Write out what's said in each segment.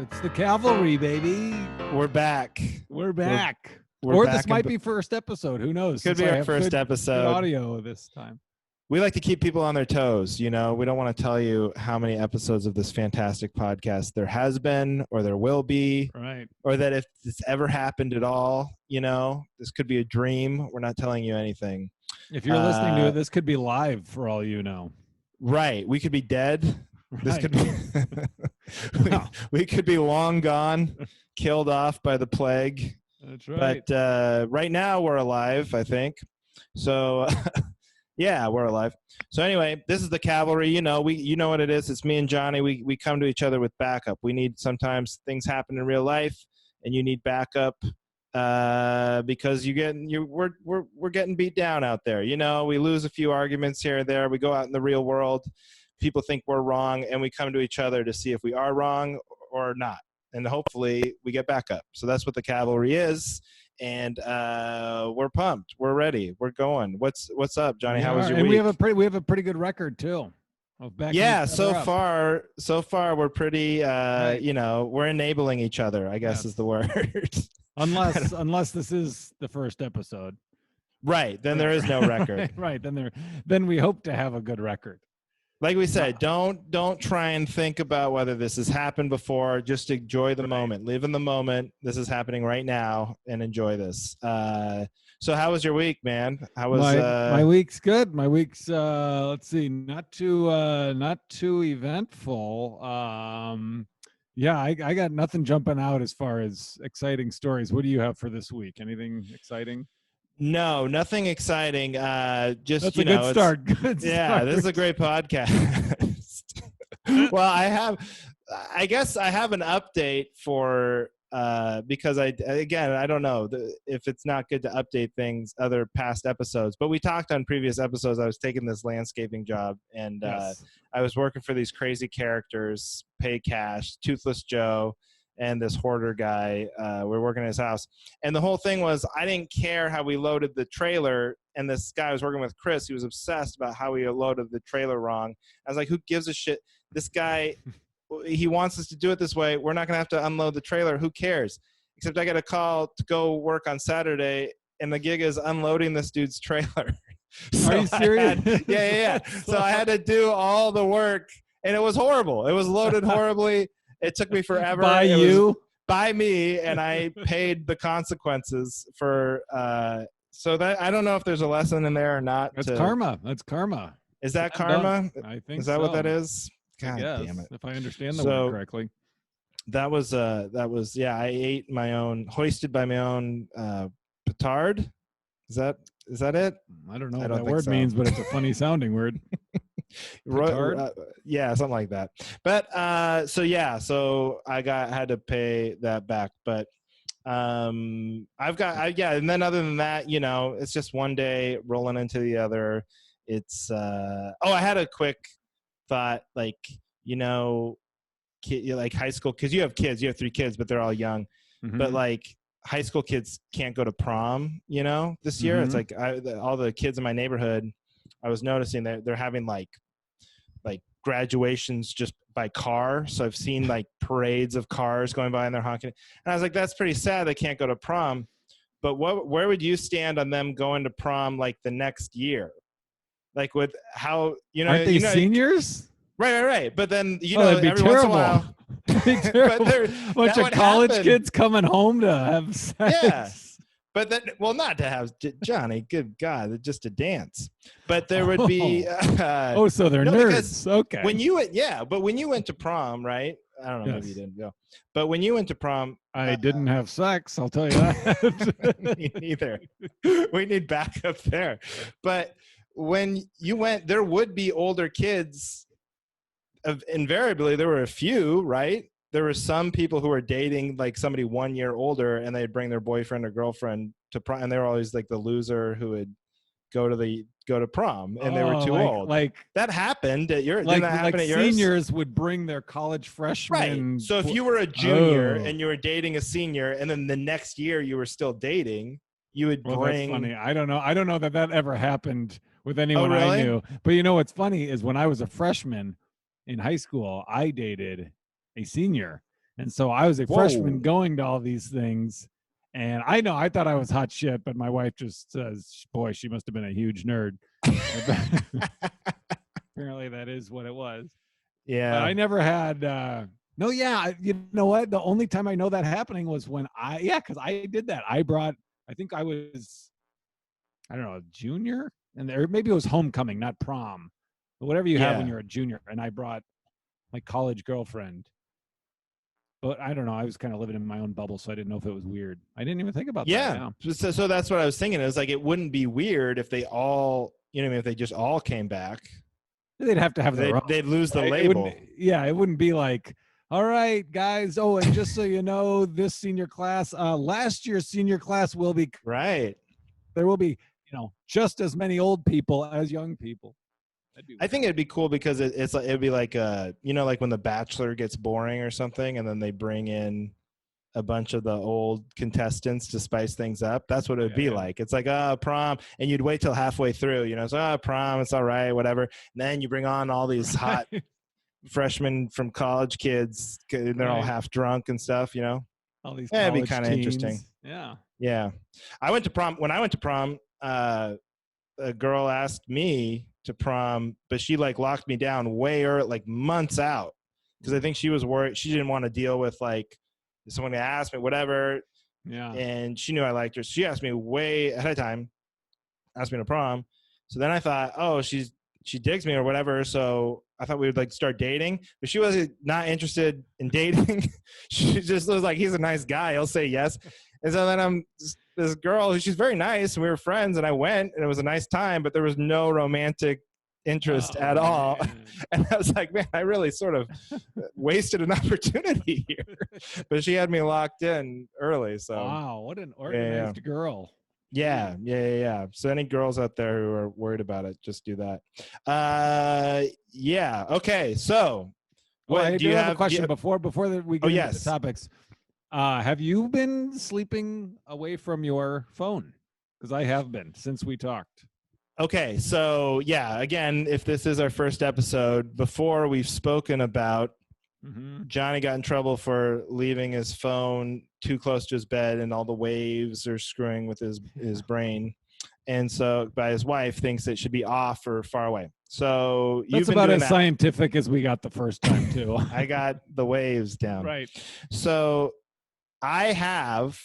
It's the Cavalry, baby. We're back. We're back. We're or back this might be first episode. Who knows? Could Since be I our have first good episode. audio this time. We like to keep people on their toes. You know, we don't want to tell you how many episodes of this fantastic podcast there has been or there will be. Right. Or that if this ever happened at all, you know, this could be a dream. We're not telling you anything. If you're listening to it, this could be live for all you know. Right. We could be dead. Right. This could be we could be long gone, killed off by the plague. That's right. But right now we're alive, I think. So yeah, we're alive. So anyway, this is the Cavalry. You know what it is. It's me and Johnny. We come to each other with backup. We need, sometimes things happen in real life and you need backup because we're getting beat down out there. You know, we lose a few arguments here and there. We go out in the real world. People think we're wrong, and we come to each other to see if we are wrong or not. And hopefully we get back up. So that's what the Cavalry is. And we're pumped. We're ready. We're going. What's up, Johnny? How was your week? And we have a pretty good record too. Of backing so far we're pretty right. You know, we're enabling each other, I guess is the word. unless this is the first episode. Right. Then there is no record. Right. Then we hope to have a good record. Like we said, don't try and think about whether this has happened before. Just enjoy the moment. Live in the moment. This is happening right now, and enjoy this. So how was your week, man? How was my week's good. My week's let's see, not too eventful. Yeah, I got nothing jumping out as far as exciting stories. What do you have for this week? Anything exciting? No, nothing exciting. Just that's a good start. Good yeah, start. This is a great podcast. Well, I guess I have an update for because I don't know if it's not good to update things other past episodes, but we talked on previous episodes. I was taking this landscaping job, and yes. I was working for these crazy characters, pay cash, Toothless Joe, and this hoarder guy. We're working at his house, and the whole thing was I didn't care how we loaded the trailer, and this guy I was working with, Chris, he was obsessed about how we loaded the trailer wrong. I was like, who gives a shit? This guy, he wants us to do it this way. We're not gonna have to unload the trailer. Who cares? Except I got a call to go work on Saturday, and the gig is unloading this dude's trailer. So are you serious? Yeah. So I had to do all the work, and it was horrible. It was loaded horribly. It took me forever. By me, and I paid the consequences for. So that I don't know if there's a lesson in there or not. That's karma. That's karma. Is that karma? I think. Is that what that is? God damn it! If I understand the word correctly. That was yeah. I ate my own, hoisted by my own petard. Is that it? I don't know what that word means, but it's a funny sounding word. Yeah, something like that. But so I had to pay that back. But and then other than that, you know, it's just one day rolling into the other. It's I had a quick thought, like, you know, like high school, because you have 3 kids, but they're all young. Mm-hmm. But like high school kids can't go to prom, you know, this year. Mm-hmm. It's like all the kids in my neighborhood, I was noticing that they're having like graduations just by car. So I've seen like parades of cars going by and they're honking. And I was like, that's pretty sad they can't go to prom. But where would you stand on them going to prom like the next year? Like with how, you know, aren't they seniors? Right. But then, you know, every every terrible. Once in a while, but bunch of college kids coming home to have sex. Yeah. But then, well, not to have Johnny, good God, just to dance. But there would be. So they're nerds. Okay. When you went to prom, right? I don't know, maybe you didn't go. But when you went to prom, I didn't have sex. I'll tell you that. Me neither. We need backup there. But when you went, there would be older kids. Invariably, there were a few, right? There were some people who were dating like somebody 1 year older, and they'd bring their boyfriend or girlfriend to prom, and they were always like the loser who would go to prom, and they were too old. Like that happened at your didn't that happen at yours? Seniors would bring their college freshmen. Right. So if you were a junior and you were dating a senior, and then the next year you were still dating, you would bring. That's funny. I don't know that ever happened with anyone really? I knew. But you know what's funny is when I was a freshman in high school, I dated a senior, And so I was a freshman Whoa. going to all these things. And I thought I was hot shit, but my wife just says, boy, she must have been a huge nerd. Apparently that is what it was. But Yeah. I never had, no, yeah. You know what? The only time I know that happening was when because I did that. I think I was, I don't know, a junior. And there, maybe it was homecoming, not prom, but whatever you have when Yeah. you're a junior. And I brought my college girlfriend. But I don't know. I was kind of living in my own bubble, so I didn't know if it was weird. I didn't even think about that. Yeah. Yeah. So that's what I was thinking. It was like, it wouldn't be weird if they all, you know what I mean, if they just all came back. They'd have to have their own. They'd lose the Right? label. It wouldn't be like, all right, guys. Oh, and just so you know, this senior class, last year's senior class will be Right. there will be, just as many old people as young people. I think it'd be cool because it's like, it'd be like like when The Bachelor gets boring or something, and then they bring in a bunch of the old contestants to spice things up. That's what it would be like. It's like prom, and you'd wait till halfway through. It's prom, it's all right, whatever. And then you bring on all these hot freshmen from college kids. They're all half drunk and stuff. All these it'd be college kind of teens. interesting. Yeah. Yeah. I went to prom. When I went to prom, a girl asked me to prom, but she like locked me down way early, like months out, because I think she was worried. She didn't want to deal with like someone to ask me, whatever. Yeah. And she knew I liked her. So she asked me way ahead of time, asked me to prom. So then I thought, oh, she digs me or whatever. So I thought we would like start dating, but she was not interested in dating. She just was like, he's a nice guy, he'll say yes. And so then this girl, she's very nice, and we were friends, and I went, and it was a nice time, but there was no romantic interest at all. Man. And I was like, man, I really sort of wasted an opportunity here. But she had me locked in early. So wow, what an organized girl. Yeah. So any girls out there who are worried about it, just do that. Yeah. Okay. So I do have a question before we get into the topics. Have you been sleeping away from your phone? Because I have been since we talked. Okay, so yeah, again, if this is our first episode, before we've spoken about Johnny got in trouble for leaving his phone too close to his bed, and all the waves are screwing with his brain. And so by his wife thinks it should be off or far away. So that's about as scientific as we got the first time too. I got the waves down. Right. So I have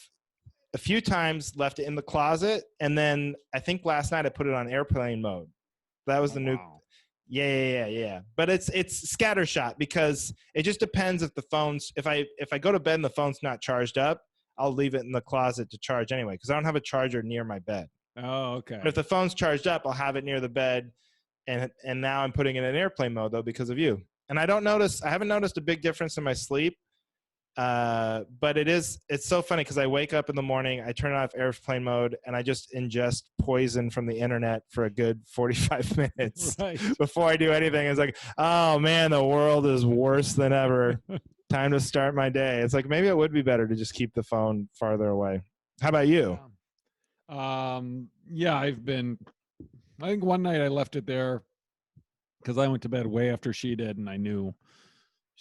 a few times left it in the closet, and then I think last night I put it on airplane mode. That was the new. Yeah. But it's scattershot, because it just depends if the phone's if I go to bed and the phone's not charged up, I'll leave it in the closet to charge anyway, because I don't have a charger near my bed. Oh, okay. But if the phone's charged up, I'll have it near the bed, and now I'm putting it in airplane mode though because of you. And I haven't noticed a big difference in my sleep. But it's so funny because I wake up in the morning, I turn off airplane mode, and I just ingest poison from the internet for a good 45 minutes before I do anything. It's like, oh man, the world is worse than ever. Time to start my day. It's like, maybe it would be better to just keep the phone farther away. How about you? Yeah, I think one night I left it there because I went to bed way after she did, and I knew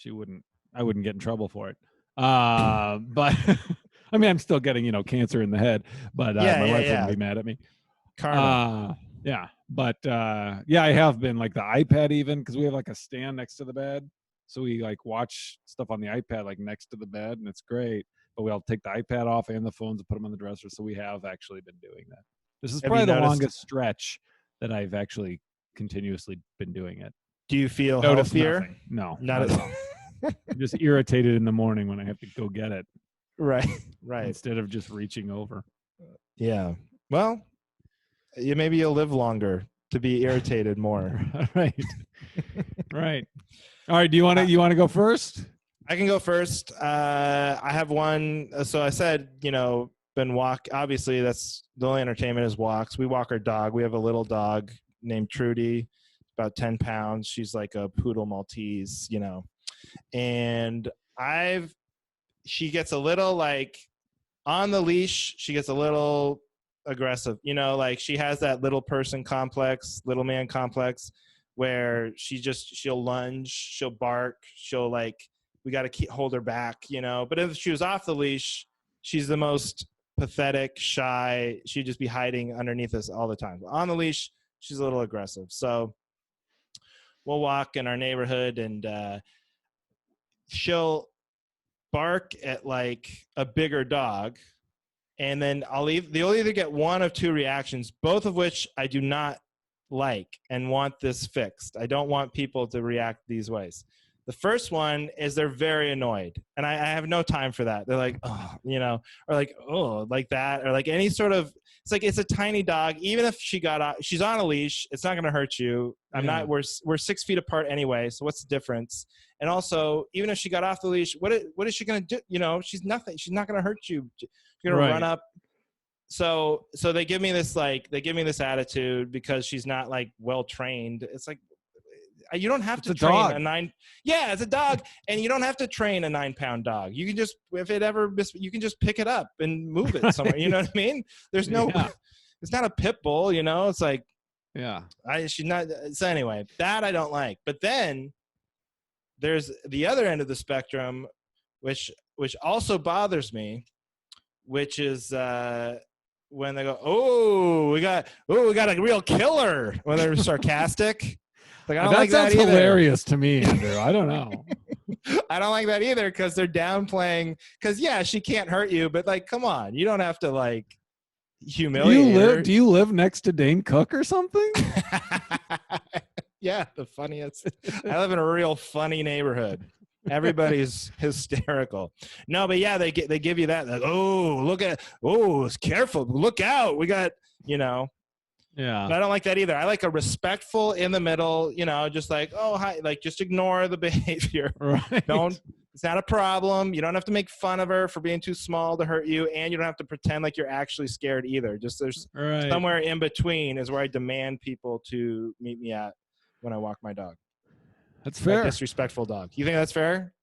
I wouldn't get in trouble for it. But I mean, I'm still getting, cancer in the head, but my wife wouldn't be mad at me. Karma. Yeah. But I have been, like the iPad, even because we have like a stand next to the bed. So we like watch stuff on the iPad, like next to the bed, and it's great. But we'll take the iPad off and the phones and put them on the dresser. So we have actually been doing that. This is probably the longest stretch that I've actually continuously been doing it. Do you feel healthier? Nothing. No, not at all. I'm just irritated in the morning when I have to go get it. Right. Instead of just reaching over. Yeah. Well, maybe you'll live longer to be irritated more. Right. All right. Do you want to go first? I can go first. I have one. So I said, been walk. Obviously, that's the only entertainment is walks. We walk our dog. We have a little dog named Trudy, about 10 pounds. She's like a poodle Maltese, and she gets a little like on the leash. She gets a little aggressive, like she has that little man complex where she'll lunge, she'll bark, she'll like, we got to hold her back, you know. But if she was off the leash, she's the most pathetic, shy. She'd just be hiding underneath us all the time. On the leash, she's a little aggressive. So we'll walk in our neighborhood, and she'll bark at like a bigger dog, and then they'll either get one of two reactions, both of which I do not like and want this fixed. I don't want people to react these ways. The first one is they're very annoyed, and I have no time for that. They're like, oh, you know, or like, oh, like that, or like any sort of, it's like, it's a tiny dog. Even if she's on a leash, it's not going to hurt you. We're 6 feet apart anyway. So what's the difference? And also, even if she got off the leash, what is she going to do? You know, she's nothing. She's not going to hurt you. She's going to run up. So they give me this attitude because she's not like well trained. It's like, you don't have to train a 9. Yeah, it's a dog, and you don't have to train a 9-pound dog. You can just, if it ever, you can just pick it up and move it somewhere. You know what I mean? There's no, it's not a pit bull. You know, it's like, she's not. So anyway, that I don't like. But then there's the other end of the spectrum, which also bothers me, which is when they go, we got a real killer, when they're sarcastic. Like, I don't like that sounds hilarious to me, Andrew. I don't know. I don't like that either, because they're downplaying. Because she can't hurt you, but like, come on, you don't have to like humiliate her. Do you live next to Dane Cook or something? Yeah, the funniest. I live in a real funny neighborhood. Everybody's hysterical. No, but yeah, they give you that. Like, it's careful. Look out. We got, you know. Yeah. But I don't like that either. I like a respectful in the middle, you know, just like, oh, hi, like, just ignore the behavior. Right. It's not a problem. You don't have to make fun of her for being too small to hurt you, and you don't have to pretend like you're actually scared either. Just there's somewhere in between is where I demand people to meet me at when I walk my dog. That's fair. A disrespectful dog. You think that's fair?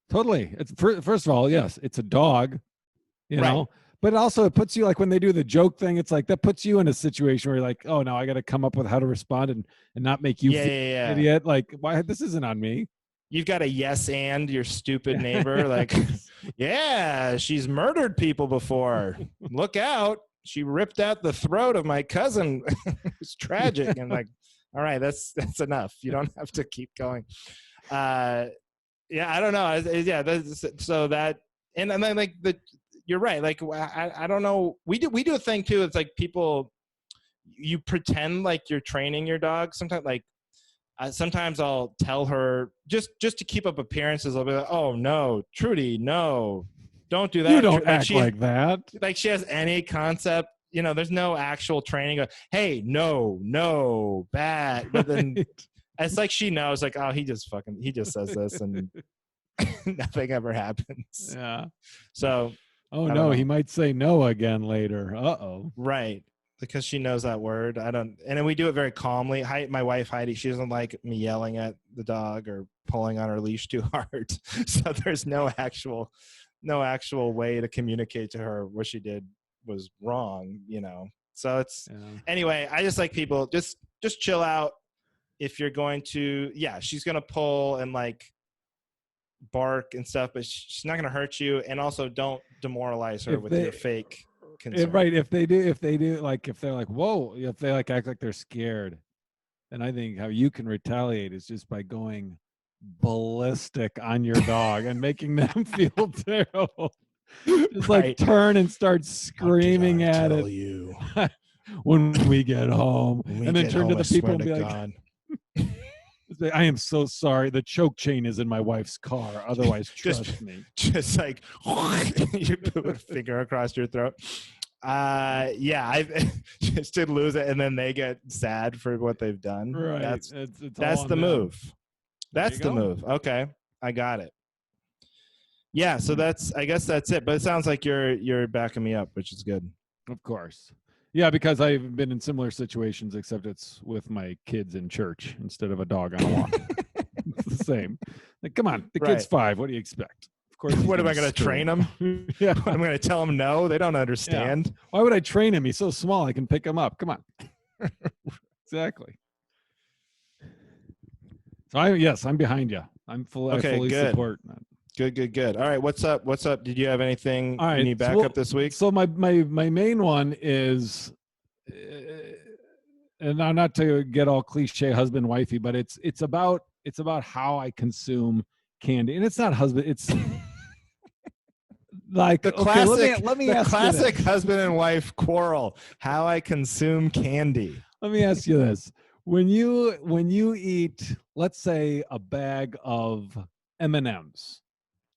Totally. It's first of all, yes, it's a dog, you know. But also, it puts you, like, when they do the joke thing, it's like that puts you in a situation where you're like, oh, now I got to come up with how to respond and not make you feel an idiot. Like, why? This isn't on me. You've got a yes and your stupid neighbor. Like, yeah, she's murdered people before. Look out. She ripped out the throat of my cousin. It's tragic. And like, all right, that's enough. You don't have to keep going. I don't know. So that, and then like you're right. Like, I don't know. We do a thing too. It's like people, you pretend like you're training your dog. Sometimes I'll tell her just to keep up appearances. I'll be like, oh no, Trudy, no, don't do that. You don't act like that. Like, she has any concept. You know, there's no actual training. Hey, no, bad. But then it's like she knows, like, oh, he just says this and nothing ever happens. Yeah. So. Oh, no, he might say no again later. Uh-oh. Right. Because she knows that word. And then we do it very calmly. My wife, Heidi, she doesn't like me yelling at the dog or pulling on her leash too hard. So there's no actual way to communicate to her what she did was wrong, you know. So it's, anyway, I just like people, just chill out. If you're going to, she's going to pull and like bark and stuff, but she's not going to hurt you. And also, don't demoralize her with your fake concern. Right. If they do, like, if they're like, whoa, if they like act like they're scared, then I think how you can retaliate is just by going ballistic on your dog and making them feel terrible. Just like turn and start screaming at it. You when we get home, and then turn to the people and be like, I am so sorry. The choke chain is in my wife's car. Otherwise, trust me. Just like you put a finger across your throat. I just did lose it, and then they get sad for what they've done. Right. That's the move. That's the move. Okay, I got it. Yeah. So I guess that's it. But it sounds like you're backing me up, which is good. Of course. Yeah, because I've been in similar situations, except it's with my kids in church instead of a dog on a walk. It's the same. Like, come on, the kid's 5. What do you expect? Of course. What am I going to train him? Yeah, I'm going to tell him no. They don't understand. Yeah. Why would I train him? He's so small. I can pick him up. Come on. Exactly. So I'm behind you. I fully support that. Good. All right, what's up? Did you have anything All you right. need backup this week? So my main one is, and I'm not to get all cliche husband wifey, but it's about how I consume candy, and it's not husband. It's like, The okay, classic, let me ask you this. husband and wife quarrel: how I consume candy. Let me ask you this: when you eat, let's say, a bag of M&Ms,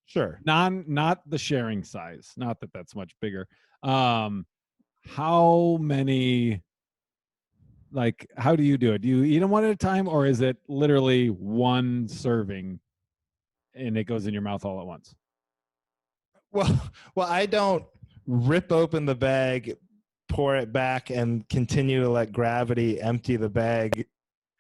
Sure. not the sharing size, not that that's much bigger. How many? Like, how do you do it? Do you eat them one at a time, or is it literally one serving and it goes in your mouth all at once? Well, I don't rip open the bag, pour it back, and continue to let gravity empty the bag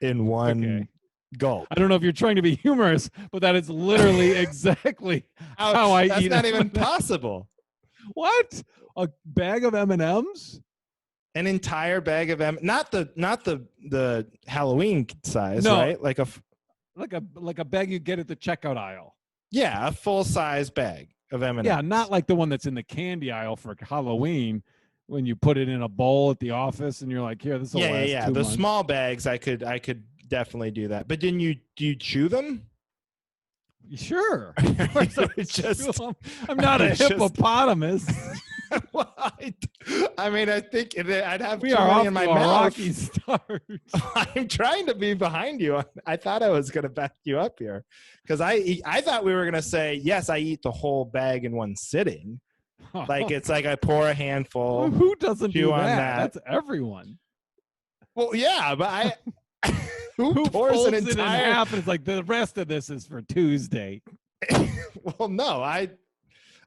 in one gulp. I don't know if you're trying to be humorous, but that is literally exactly how I That's eat. not even possible. What? A bag of M&Ms? An entire bag of not the Halloween size, No. right? Like a bag you get at the checkout aisle. Yeah, a full size bag of M&Ms. Yeah, not like the one that's in the candy aisle for Halloween when you put it in a bowl at the office and you're like, here, this will last 2 months. The small bags, I could definitely do that. But do you chew them? Sure. I'm not a just- hippopotamus. Well, I mean, I think I'd have We too are many off in my to a mouth. rocky start. I'm trying to be behind you. I thought I was going to back you up here because I thought we were going to say, yes, I eat the whole bag in one sitting. Like it's like I pour a handful. Who doesn't chew do on that? That's everyone. Well, yeah, but who pours folds an it in entire half and it's like, the rest of this is for Tuesday. Well, no,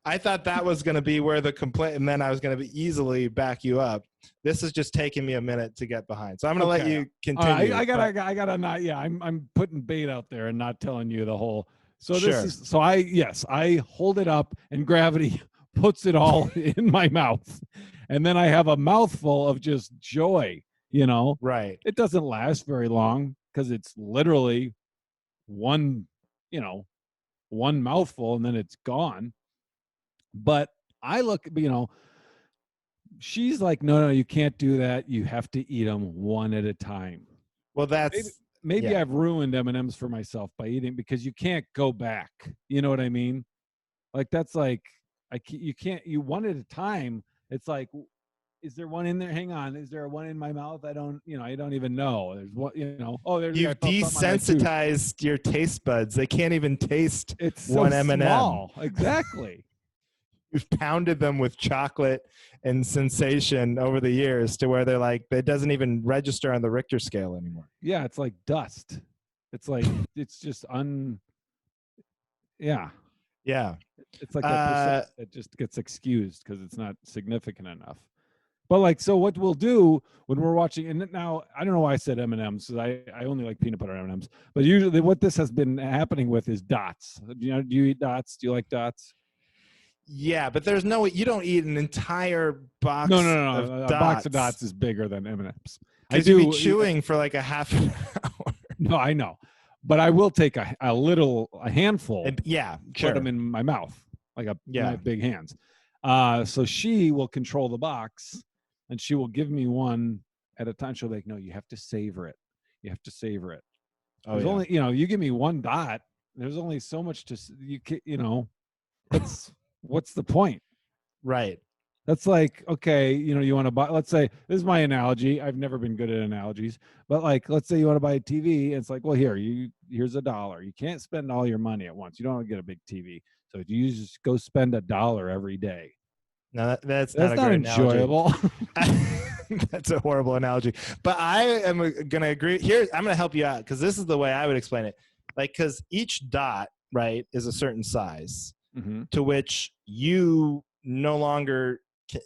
I thought that was going to be where the complaint, and then I was going to easily back you up. This is just taking me a minute to get behind, so I'm going to let you continue. I gotta not. Yeah, I'm putting bait out there and not telling you the whole. So this Sure. is so I hold it up and gravity puts it all in my mouth, and then I have a mouthful of just joy. Right. It doesn't last very long because it's literally one mouthful and then it's gone. But I look, she's like, no, you can't do that. You have to eat them one at a time. Well, that's maybe I've ruined M&Ms for myself by eating because you can't go back. You know what I mean? Like that's like you can't one at a time. It's like, is there one in there? Hang on, is there one in my mouth? I don't even know. There's one. There's. You've desensitized your taste buds. They can't even taste one M&M. Small. Exactly. You've pounded them with chocolate and sensation over the years to where they're like, it doesn't even register on the Richter scale anymore. Yeah, it's like dust. It's like, it's just yeah. Yeah. It's like that it just gets excused because it's not significant enough. But like, so what we'll do when we're watching, and now I don't know why I said M&Ms because I only like peanut butter M&Ms, but usually what this has been happening with is dots. Do you eat dots? Do you like dots? Yeah, but you don't eat an entire box. No. A box of dots is bigger than M&Ms. I do be chewing for like a half an hour. No, I know, but I will take a handful. Yeah, put them in my mouth like my big hands. So she will control the box, and she will give me one at a time. She'll be like, no, you have to savor it. You have to savor it. There's only you give me one dot. There's only so much what's the point? Right. That's like, okay, you want to buy, let's say, this is my analogy. I've never been good at analogies, but like, let's say you want to buy a TV. And it's like, well, here's $1. You can't spend all your money at once. You don't want to get a big TV. So you just go spend $1 every day. No, that's not enjoyable. That's a horrible analogy. But I am going to agree. Here, I'm going to help you out because this is the way I would explain it. Like, because each dot, right, is a certain size. Mm-hmm. To which you no longer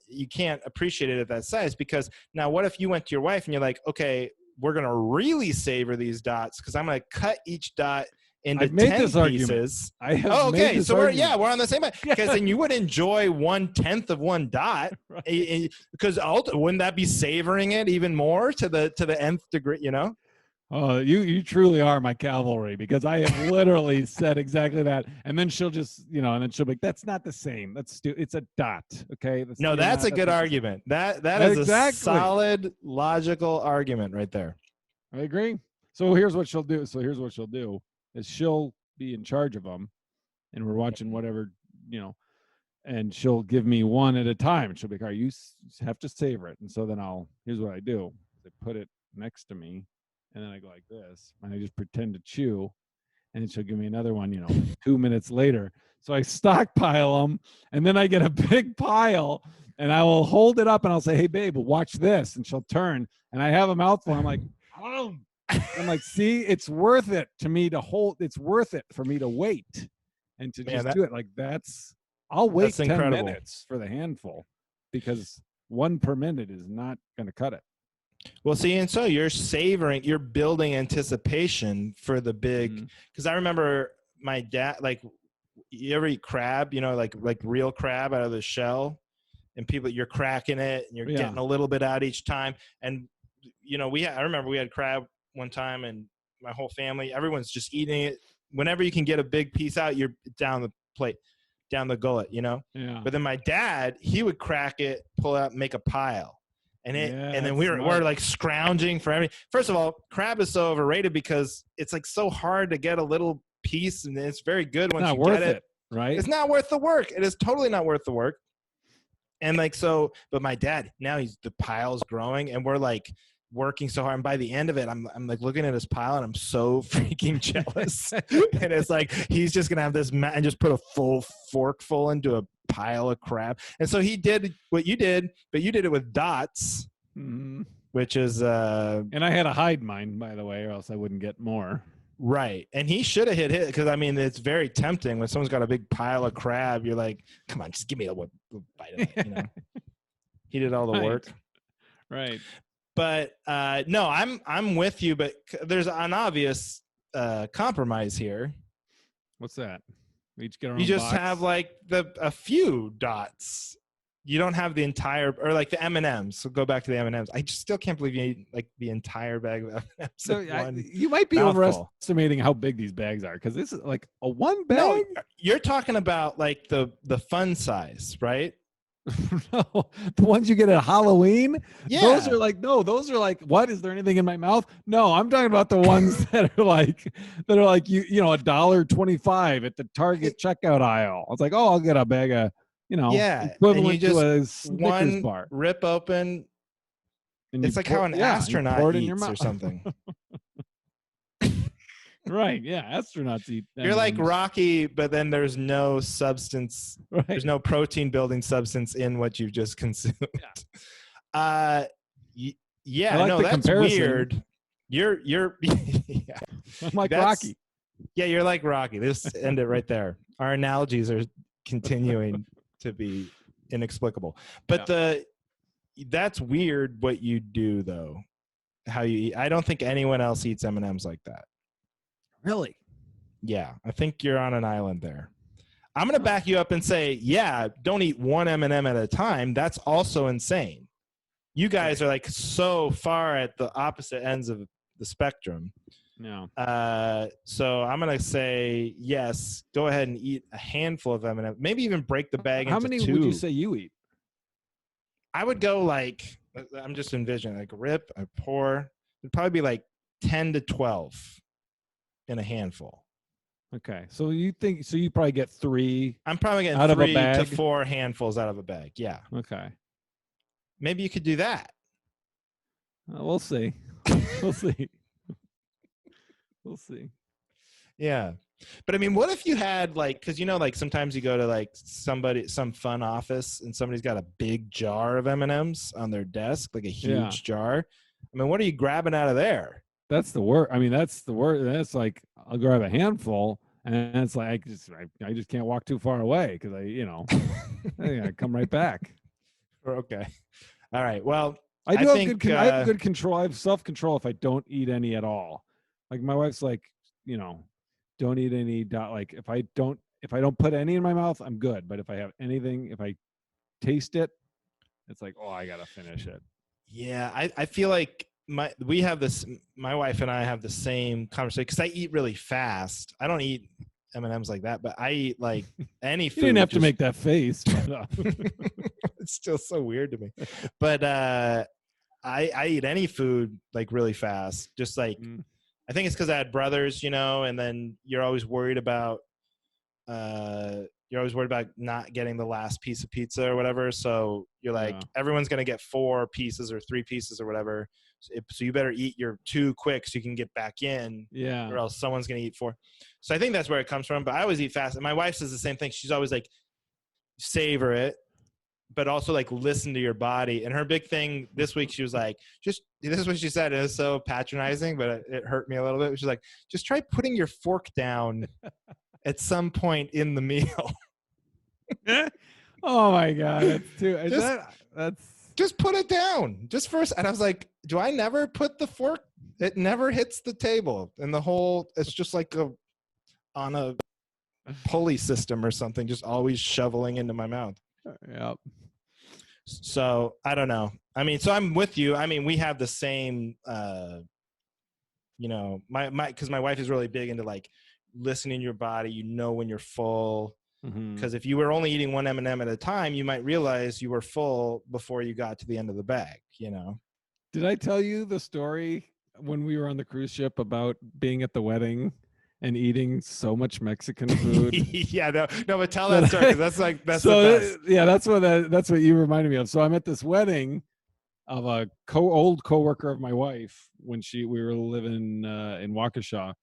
you can't appreciate it at that size, because now what if you went to your wife and you're like, okay, we're going to really savor these dots because I'm going to cut each dot into 10 pieces. Okay, so we're on the same page, because then you would enjoy 1/10 of one dot, right? Because wouldn't that be savoring it even more to the nth degree? Oh, you truly are my cavalry, because I have literally said exactly that, and then she'll just, and then she'll be like, "That's not the same. It's a dot, okay? No, that's a that's good not the same." argument. That is a Exactly. solid logical argument right there. I agree. So here's what she'll do. Is she'll be in charge of them, and we're watching whatever, you know, and she'll give me one at a time. And she'll be like, "All right, you have to savor it." And so then here's what I do: I put it next to me, and then I go like this, and I just pretend to chew, and then she'll give me another one, 2 minutes later. So I stockpile them, and then I get a big pile, and I will hold it up, and I'll say, "Hey, babe, watch this," and she'll turn, and I have a mouthful. I'm like, "Oh." I'm like, see, it's worth it to me to hold. It's worth it for me to wait and to Man, just do it. Like I'll wait that's 10 incredible. minutes for the handful, because one per minute is not going to cut it. Well, see, and so you're building anticipation for the big, because I remember my dad, like, you ever eat crab, like real crab out of the shell, and you're cracking it and you're getting a little bit out each time. And, I remember we had crab one time, and my whole family, everyone's just eating it. Whenever you can get a big piece out, you're down the plate, down the gullet, Yeah. But then my dad, he would crack it, pull it out, make a pile. And then we're like scrounging for everything. First of all, crab is so overrated because it's like so hard to get a little piece, and it's very good once you get it. Right? It's not worth the work. It is totally not worth the work. And like, so, but my dad, now the pile's growing, and we're like working so hard. And by the end of it, I'm like looking at his pile, and I'm so freaking jealous. And it's like, he's just going to have this and just put a full forkful into a pile of crab. And so he did what you did, but you did it with dots, which is, and I had to hide mine, by the way, or else I wouldn't get more. Right. And he should have hit it, because, I mean, it's very tempting when someone's got a big pile of crab. You're like, come on, just give me a bite of it, He did all the work. Right. But no, I'm with you, but there's an obvious compromise here. What's that? We each get our own. You just box? have like a few dots. You don't have the entire, or like the M&Ms. So go back to the M&Ms. I just still can't believe you ate like the entire bag of M&Ms. So you might be overestimating how big these bags are, because this is like a one bag. No, you're talking about like the fun size, right? No, the ones you get at Halloween. Yeah, those are like, what? Is there anything in my mouth? No, I'm talking about the ones that are like $1.25 at the Target checkout aisle. I was like, oh, I'll get a bag of, equivalent to a Snickers bar. Rip open. And it's like how an astronaut eats or something. Right, yeah, astronauts eat. You're like Rocky, but then there's no substance. Right. There's no protein building substance in what you've just consumed. Yeah. Like no, that's comparison. Weird. You're yeah. I'm like Rocky. Yeah, you're like Rocky. Let's end it right there. Our analogies are continuing to be inexplicable. But that's weird what you do, though. How you eat. I don't think anyone else eats M&Ms like that. Really? Yeah, I think you're on an island there. I'm going to back you up and say, yeah, don't eat one M&M at a time. That's also insane. You guys are like so far at the opposite ends of the spectrum. No. So I'm going to say, yes, go ahead and eat a handful of M&M. Maybe even break the bag into two. How many would you say you eat? I would go like, I'm just envisioning, like rip, I pour. It'd probably be like 10 to 12. In a handful. Okay, so you probably get 3. I'm probably getting 3 to 4 handfuls out of a bag. Yeah. Okay. Maybe you could do that. We'll see. We'll see. We'll see. Yeah, but I mean, what if you had like, because like sometimes you go to like some fun office and somebody's got a big jar of M&Ms on their desk, like a huge jar. I mean, what are you grabbing out of there? That's the word. I mean, that's the word. That's like, I'll grab a handful, and it's like I just can't walk too far away, because I come right back. Okay. All right. Well, I have good control. I have self-control if I don't eat any at all. Like my wife's like, don't eat any. Like if I don't put any in my mouth, I'm good. But if I have anything, if I taste it, it's like, oh, I gotta finish it. Yeah, I feel like we have this. My wife and I have the same conversation because I eat really fast. I don't eat M&Ms like that, but I eat like any food. You didn't have to just- make that face. But, it's still so weird to me. But I eat any food like really fast. Just like I think it's because I had brothers, you know, and then you're always worried about not getting the last piece of pizza or whatever. So you're like, everyone's gonna get 4 pieces or 3 pieces or whatever. So you better eat your 2 quick so you can get back in. yeah. Or else someone's gonna eat 4. So I think that's where it comes from. But I always eat fast. And my wife says the same thing. She's always like, savor it, but also like listen to your body. And her big thing this week, she was like, this is what she said. It was so patronizing, but it hurt me a little bit. She's like, just try putting your fork down at some point in the meal. Oh my God, that's just put it down just first. And I was like, do I never put the fork? It never hits the table, and it's just like on a pulley system or something, just always shoveling into my mouth. Yep. So I don't know. I mean, so I'm with you. I mean, we have the same, you know, because my wife is really big into like listening to your body, you know, when you're full. Because if you were only eating one M&M at a time, you might realize you were full before you got to the end of the bag, you know? Did I tell you the story when we were on the cruise ship about being at the wedding and eating so much Mexican food? Yeah, no, but tell that story, because that's so the best. Yeah, that's what you reminded me of. So I'm at this wedding of a old coworker of my wife when we were living in Waukesha,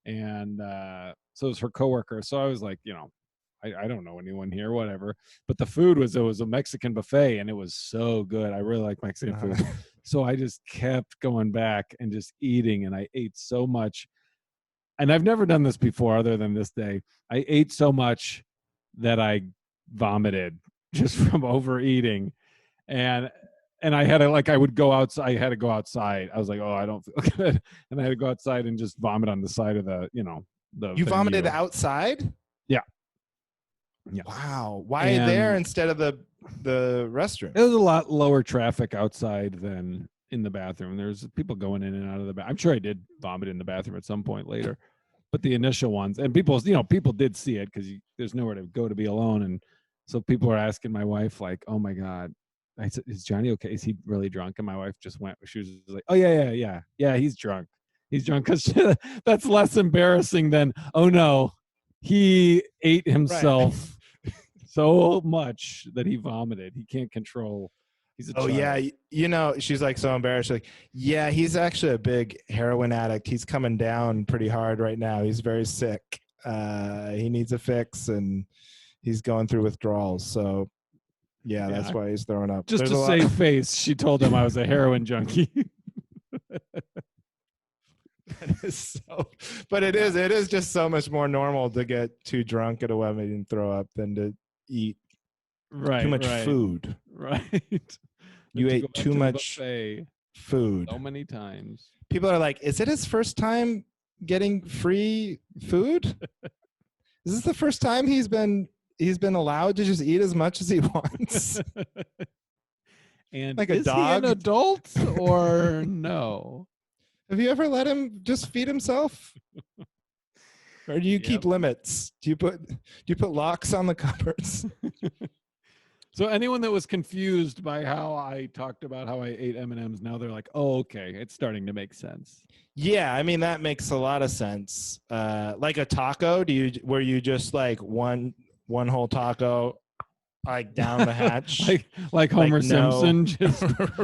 and so it was her coworker. So I was like, you know, I don't know anyone here, whatever. But the food it was a Mexican buffet, and it was so good. I really like Mexican food. So I just kept going back and just eating, and I ate so much. And I've never done this before other than this day. I ate so much that I vomited just from overeating. And I had to I would go outside. I had to go outside. I was like, oh, I don't feel good. And I had to go outside and just vomit on the side of the You vomited outside? Yeah. Yeah. Wow. Why there instead of the restroom? It was a lot lower traffic outside than in the bathroom. There's people going in and out of the bathroom. I'm sure I did vomit in the bathroom at some point later, but the initial ones, and people did see it because there's nowhere to go to be alone. And so people are asking my wife, like, oh my God, I said, is Johnny okay? Is he really drunk? And my wife just went, she was like, oh yeah, he's drunk. He's drunk. Because that's less embarrassing than, oh no, he ate himself so much that he vomited. He can't control. He's a child. Yeah, you know, she's like so embarrassed. Like, yeah, he's actually a big heroin addict. He's coming down pretty hard right now. He's very sick. He needs a fix, and he's going through withdrawals. So, yeah. That's why he's throwing up. Just to save face, she told him I was a heroin junkie. But it is just so much more normal to get too drunk at a wedding and throw up than to eat too much food. Right. You ate too much food so many times. People are like, is it his first time getting free food? Is this the first time he's been allowed to just eat as much as he wants? And like a dog? He an adult or no? Have you ever let him just feed himself? Or do you keep limits? Do you put locks on the cupboards? So anyone that was confused by how I talked about how I ate M&Ms, now they're like, oh, okay, it's starting to make sense. Yeah, I mean, that makes a lot of sense. Like a taco, were you just like one whole taco, like down the hatch? like Homer Simpson, just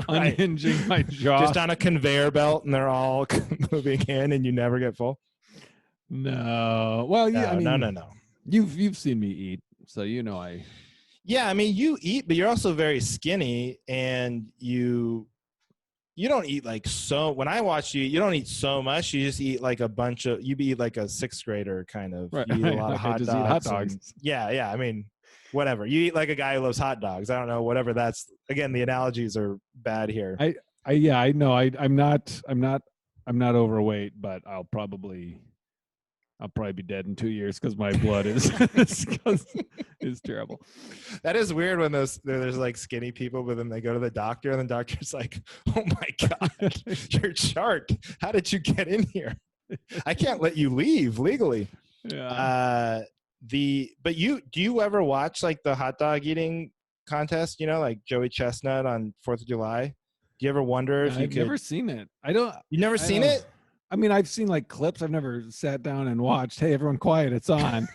unhinging my jaw. Just on a conveyor belt, and they're all moving in, and you never get full? No. Well, yeah, no. You've seen me eat, so you know I... Yeah, I mean, you eat, but you're also very skinny, and you don't eat like so. When I watch you, you don't eat so much. You just eat like you eat like a 6th grader kind of. Right. You eat a lot of hot dogs. Eat hot dogs. Yeah. I mean, whatever. You eat like a guy who loves hot dogs. I don't know. Whatever. That's, again, the analogies are bad here. I know. I'm not overweight, but I'll probably I'll probably be dead in 2 years because my blood is terrible. That is weird when there's like skinny people, but then they go to the doctor and the doctor's like, "Oh my god, your chart! How did you get in here? I can't let you leave legally." Yeah. But do you ever watch like the hot dog eating contest? You know, like Joey Chestnut on 4th of July. Do you ever wonder if you I've never seen it. I don't. You never seen it? I mean, I've seen like clips. I've never sat down and watched. Hey, everyone, quiet! It's on.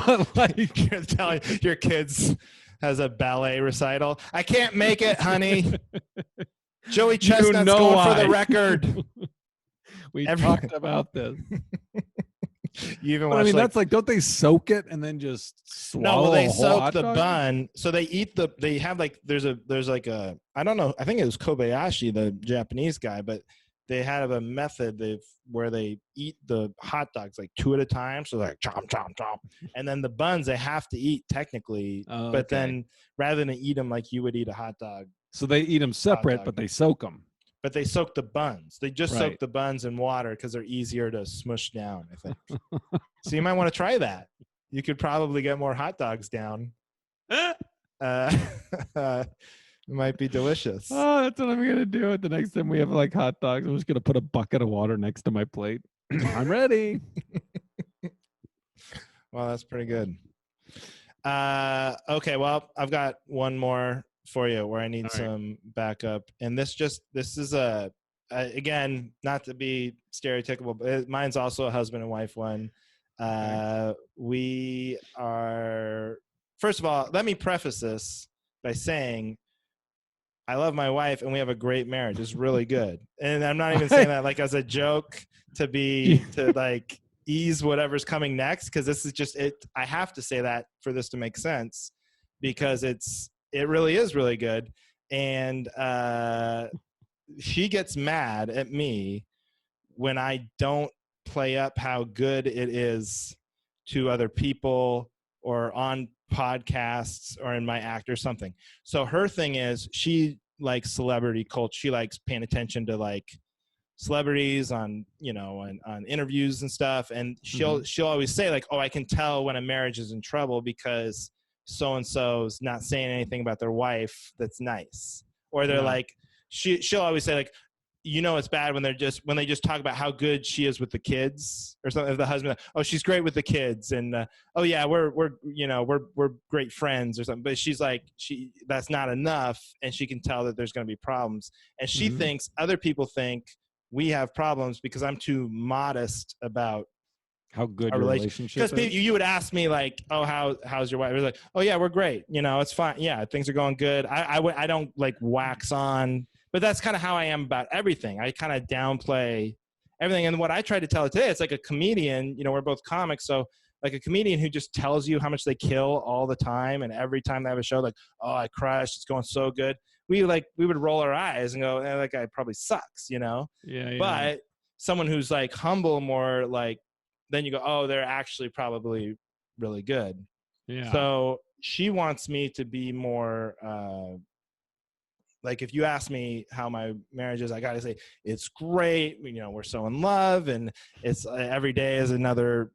But like, you're telling your kids has a ballet recital. I can't make it, honey. Joey Chestnut's going for the record. We talked about this. You even watch, I mean, that's like, don't they soak it and then just swallow? No, they a whole soak hot the dog? bun. So they have like, there's like a, I don't know. I think it was Kobayashi, the Japanese guy, but they have a method where they eat the hot dogs like 2 at a time. So like chomp, chomp, chomp. And then the buns they have to eat technically, but then rather than eat them like you would eat a hot dog. So they eat them separate, but they soak them. But they soak the buns. They just soak the buns in water because they're easier to smush down, I think. So you might want to try that. You could probably get more hot dogs down. It might be delicious. Oh, that's what I'm going to do it the next time we have like hot dogs. I'm just going to put a bucket of water next to my plate. I'm ready. Well, that's pretty good. Okay, well, I've got one more for you where I need some backup. And this is again, not to be stereotypical, but mine's also a husband and wife one. We are, first of all, let me preface this by saying I love my wife and we have a great marriage. It's really good. And I'm not even saying that like as a joke to like ease whatever's coming next, because this is just it. I have to say that for this to make sense, because it really is really good. And she gets mad at me when I don't play up how good it is to other people or on podcasts or in my act or something. So her thing is she likes celebrity culture. She likes paying attention to like celebrities on, on interviews and stuff. And she'll always say like, oh, I can tell when a marriage is in trouble because so-and-so's not saying anything about their wife that's nice. Or they're like, she'll always say like, it's bad when they just talk about how good she is with the kids or something. If the husband, oh, she's great with the kids, and oh yeah, we're great friends or something. But she's like, that's not enough, and she can tell that there's going to be problems. And she thinks other people think we have problems because I'm too modest about how good your relationship is. Because you would ask me like, oh, how's your wife? I was like, oh yeah, we're great. It's fine. Yeah, things are going good. I don't like wax on. But that's kind of how I am about everything. I kind of downplay everything. And what I tried to tell her today, it's like a comedian, we're both comics. So like a comedian who just tells you how much they kill all the time. And every time they have a show, like, oh, I crushed. It's going so good. We would roll our eyes and go, that guy probably sucks, Yeah. But someone who's like humble, more like, then you go, oh, they're actually probably really good. Yeah. So she wants me to be more, like if you ask me how my marriage is, I got to say it's great. We're so in love, and it's every day is another,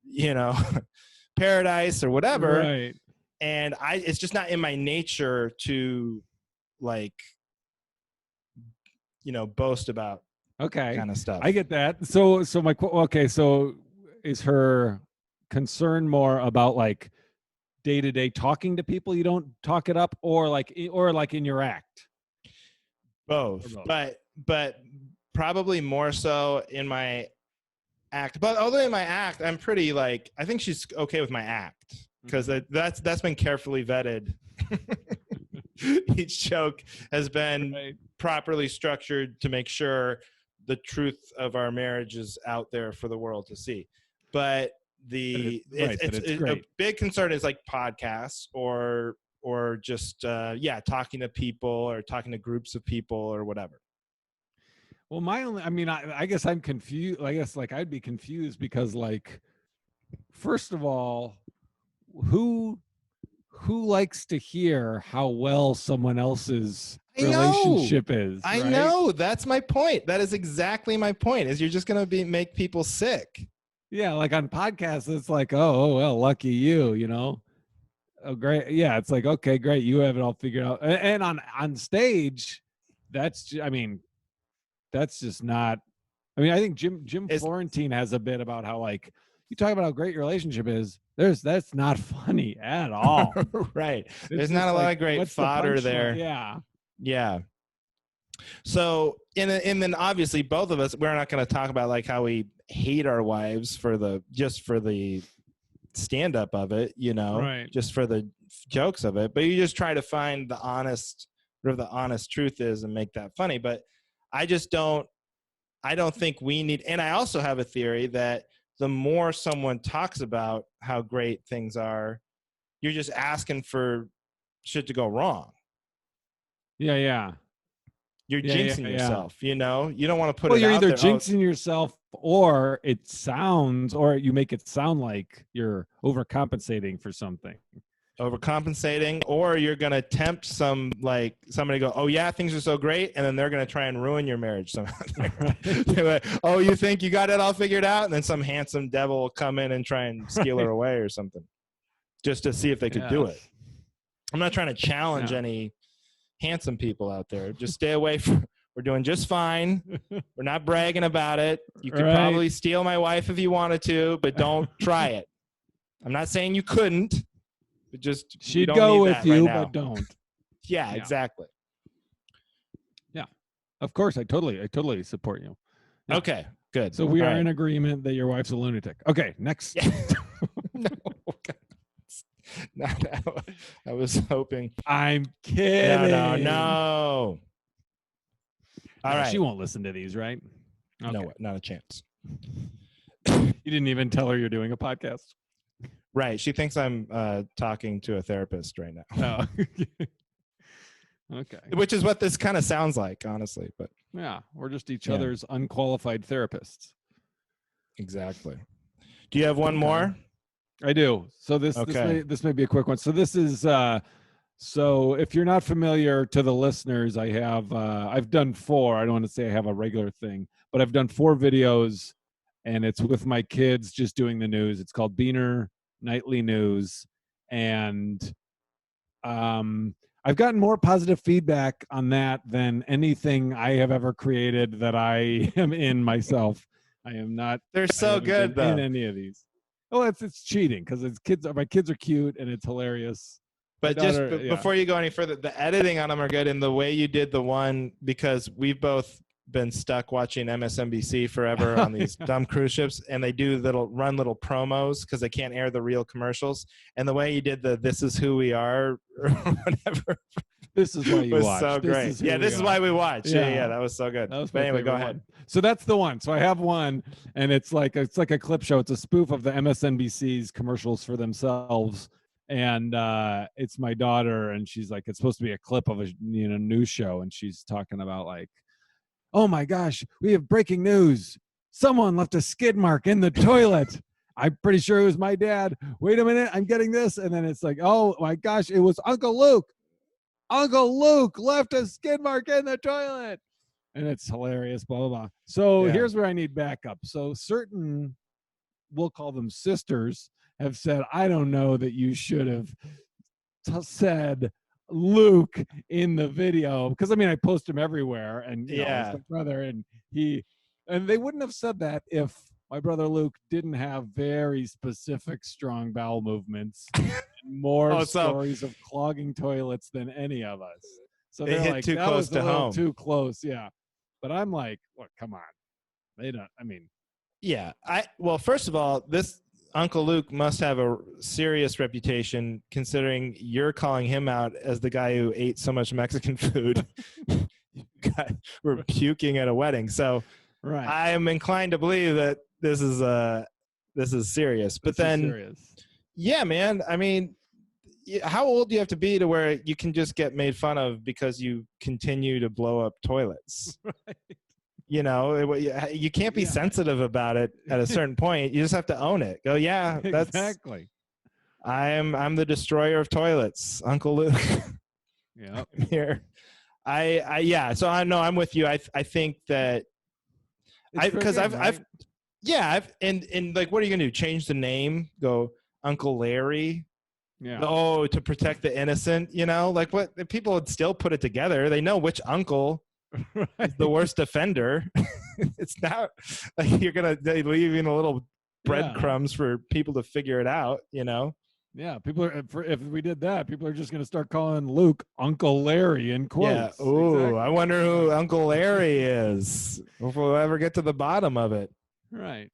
paradise or whatever. Right. And it's just not in my nature to like, boast about kind of stuff. I get that. So is her concern more about like day-to-day talking to people? You don't talk it up, or like in your act? Both. But probably more so in my act. But although in my act, I'm pretty like, I think she's okay with my act because that's been carefully vetted. Each joke has been properly structured to make sure the truth of our marriage is out there for the world to see. But a big concern is like podcasts or just talking to people or talking to groups of people or whatever. Well, I guess I'm confused. I guess like I'd be confused because like, first of all, who likes to hear how well someone else's relationship is? I know. That's my point. That is exactly my point, is you're just going to make people sick. Yeah, like on podcasts, it's like, oh well, lucky you, you know. Oh, great. Yeah, it's like, okay, great, you have it all figured out. And on stage, I mean, that's just not. I mean, I think Jim It's Florentine has a bit about how like you talk about how great your relationship is. That's not funny at all. right. It's There's not just a lot like, of great what's the fodder punchline? there. Yeah. Yeah. So, and then obviously both of us, we're not going to talk about like how we hate our wives for the stand up of it, you know, Right. just for the jokes of it. But you just try to find whatever the honest truth is and make that funny. But I just don't, I don't think we need, and I also have a theory that the more someone talks about how great things are, you're just asking for shit to go wrong. Yeah, yeah. You're Yeah, jinxing yeah. yourself, you know? You don't want to put Well, it you're out either there. Oh, jinxing yourself or or you make it sound like you're overcompensating for something. overcompensating, or you're going to tempt somebody to go, oh yeah, things are so great, and then they're going to try and ruin your marriage somehow. They're like, oh, you think you got it all figured out, and then some handsome devil will come in and try and steal her away or something, just to see if they could do it. I'm not trying to challenge any handsome people out there. Just stay away from. We're doing just fine. We're not bragging about it. You could probably steal my wife if you wanted to, but don't try it. I'm not saying you couldn't. Just she'd go with you, but don't. Yeah, exactly. Yeah, of course. I totally support you. Yeah. Okay, good. So we are in agreement that your wife's a lunatic. Okay, next. No, I was hoping. I'm kidding. No. All right. She won't listen to these, right? Okay. No, not a chance. You didn't even tell her you're doing a podcast. Right. She thinks I'm talking to a therapist right now. Oh. Okay. Which is what this kind of sounds like, honestly. But yeah, we're just each other's unqualified therapists. Exactly. Do you have one more? I do. So this may be a quick one. So this is so if you're not familiar, to the listeners, I have I've done 4. I don't want to say I have a regular thing, but I've done 4 videos, and it's with my kids just doing the news. It's called Beaner Nightly News, and I've gotten more positive feedback on that than anything I have ever created that I am in myself. I am not. They're so good though. In any of these. Oh, it's cheating because it's kids. My kids are cute and it's hilarious. But before you go any further, the editing on them are good, and the way you did the one, because we've both been stuck watching MSNBC forever on these dumb cruise ships, and they do run little promos because they can't air the real commercials. And the way you did "This is who we are" or whatever. This is why you watch. So great. This is why we watch. Yeah, that was so good. But anyway, go ahead. So that's the one. So I have one, and it's like a clip show. It's a spoof of the MSNBC's commercials for themselves. And it's my daughter, and she's like, it's supposed to be a clip of a news show, and she's talking about like, oh my gosh, we have breaking news. Someone left a skid mark in the toilet. I'm pretty sure it was my dad. Wait a minute, I'm getting this. And then it's like, oh my gosh, it was Uncle Luke. Uncle Luke left a skid mark in the toilet. And it's hilarious, blah, blah, blah. So here's where I need backup. So certain, we'll call them sisters, have said, I don't know that you should have said Luke in the video, because I mean I post him everywhere, and he's my brother, and they wouldn't have said that if my brother Luke didn't have very specific strong bowel movements and more stories of clogging toilets than any of us. So they're like, too that close was to home. Too close, yeah. But I'm like, look, come on, they don't. I mean, well, first of all, this Uncle Luke must have a serious reputation, considering you're calling him out as the guy who ate so much Mexican food. We're puking at a wedding. So I am inclined to believe that this is serious. But yeah, man, I mean, how old do you have to be to where you can just get made fun of because you continue to blow up toilets? Right. You know, you can't be sensitive about it at a certain point. You just have to own it. Go, that's exactly. I'm the destroyer of toilets, Uncle Luke. Yeah. Here, So I know I'm with you. I think that I've Yeah, and like, what are you gonna do? Change the name? Go Uncle Larry? Yeah. Oh, to protect the innocent, like what? People would still put it together. They know which uncle is the worst offender. It's not like you're gonna leaving a little breadcrumbs for people to figure it out. Yeah, people are. If we did that, people are just going to start calling Luke Uncle Larry in quotes. Yeah. Ooh, exactly. I wonder who Uncle Larry is. If we'll ever get to the bottom of it. Right.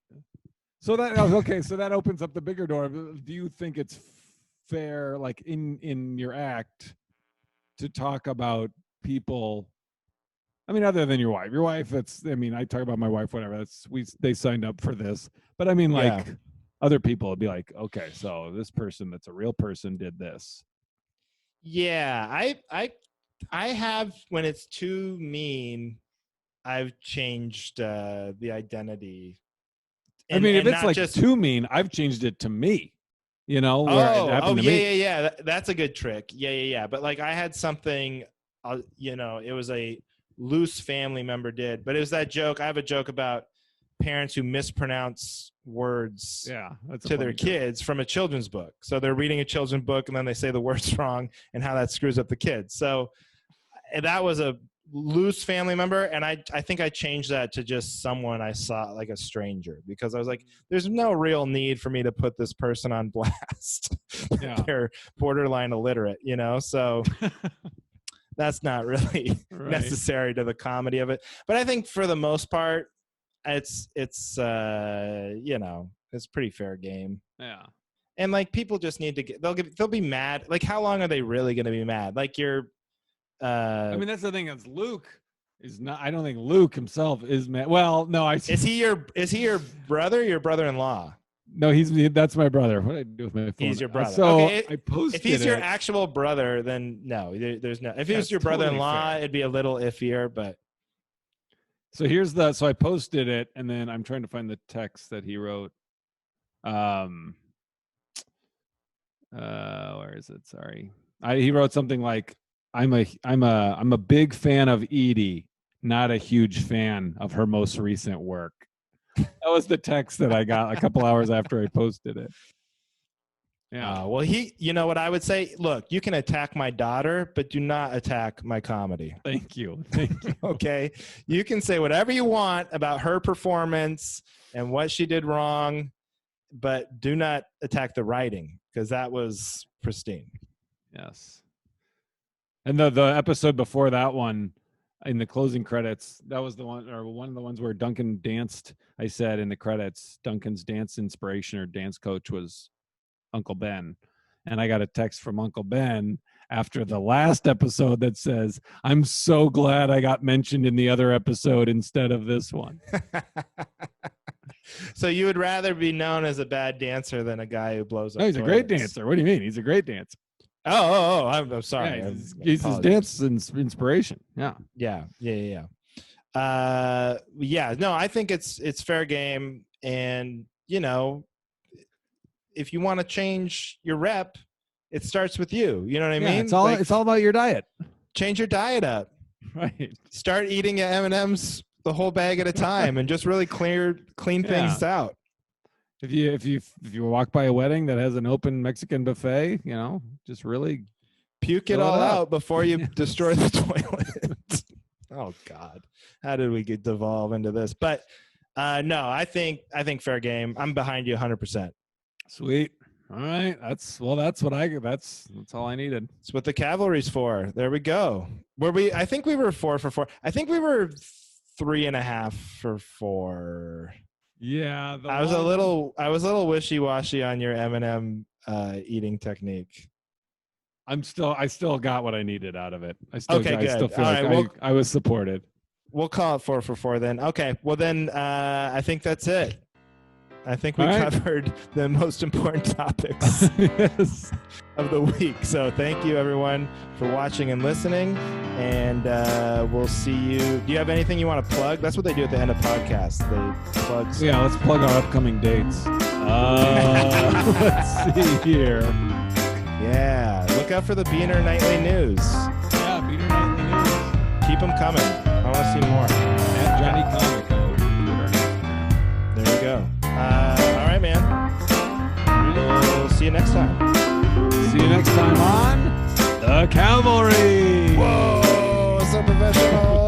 So that okay. So that opens up the bigger door. Do you think it's fair, like in your act, to talk about people? I mean, other than your wife. Your wife. I talk about my wife. Whatever. They signed up for this. But I mean, like. Yeah. Other people would be like, okay, so this person that's a real person did this. Yeah, I have, when it's too mean, I've changed the identity. If it's like too mean, I've changed it to me. Yeah. That's a good trick. Yeah. But like, I had something, it was a loose family member did, but it was that joke. I have a joke about parents who mispronounce words to their kids from a children's book. So they're reading a children's book and then they say the words wrong and how that screws up the kids. So that was a loose family member. And I think I changed that to just someone I saw, like a stranger, because I was like, there's no real need for me to put this person on blast. Yeah. They're borderline illiterate, So that's not really necessary to the comedy of it. But I think for the most part, it's pretty fair game. Yeah. And like, people just need to they'll be mad. Like, how long are they really going to be mad? Like, that's the thing. Is Luke is not. I don't think Luke himself is mad. Well, no. Is he your brother? Your brother-in-law? No, that's my brother. What did I do with my phone? He's your brother. So okay, I posted. If he's your actual brother, then no, there's no. If he was your brother-in-law, totally it'd be a little iffier, but. So so I posted it, and then I'm trying to find the text that he wrote. Where is it? Sorry. He wrote something like, I'm a big fan of Edie, not a huge fan of her most recent work. That was the text that I got a couple hours after I posted it. Yeah. Well, what I would say, look, you can attack my daughter, but do not attack my comedy. Thank you. Okay. You can say whatever you want about her performance and what she did wrong, but do not attack the writing, because that was pristine. Yes. And the episode before that one, in the closing credits, that was the one, or one of the ones where Duncan danced. I said in the credits, Duncan's dance inspiration or dance coach was Uncle Ben. And I got a text from Uncle Ben after the last episode that says, I'm so glad I got mentioned in the other episode instead of this one. So you would rather be known as a bad dancer than a guy who blows up? No, he's a great dancer. What do you mean? He's a great dancer. Oh, I'm sorry. Yeah, he's his dance inspiration. Yeah. Yeah. No, I think it's fair game. And, if you want to change your rep, it starts with you. You know what I mean? It's all about your diet. Change your diet up. Right. Start eating your M&Ms the whole bag at a time and just really clean things out. If you walk by a wedding that has an open Mexican buffet, just really puke it all out before you destroy the toilet. Oh God, how did we devolve into this? But no, I think fair game. I'm behind you 100%. Sweet. All right. That's all I needed. That's what the Cavalry's for. There we go. I think we were 4 for 4. I think we were 3.5 for 4. Yeah. I was a little wishy-washy on your M&M eating technique. I still got what I needed out of it. I still feel I was supported. We'll call it 4 for 4 then. Okay. Well then, I think that's it. I think we covered the most important topics of the week. So thank you everyone for watching and listening, and we'll see you. Do you have anything you want to plug? That's what they do at the end of podcasts. They plug stuff. Yeah, let's plug our upcoming dates. Let's see here. Yeah, look out for the Beaner Nightly News. Yeah, Beaner Nightly News. Keep them coming. I want to see more. At Johnny Comic on Twitter. There you go. you go. All right, man. We'll see you next time. See you next time on The Cavalry. Whoa, so professional.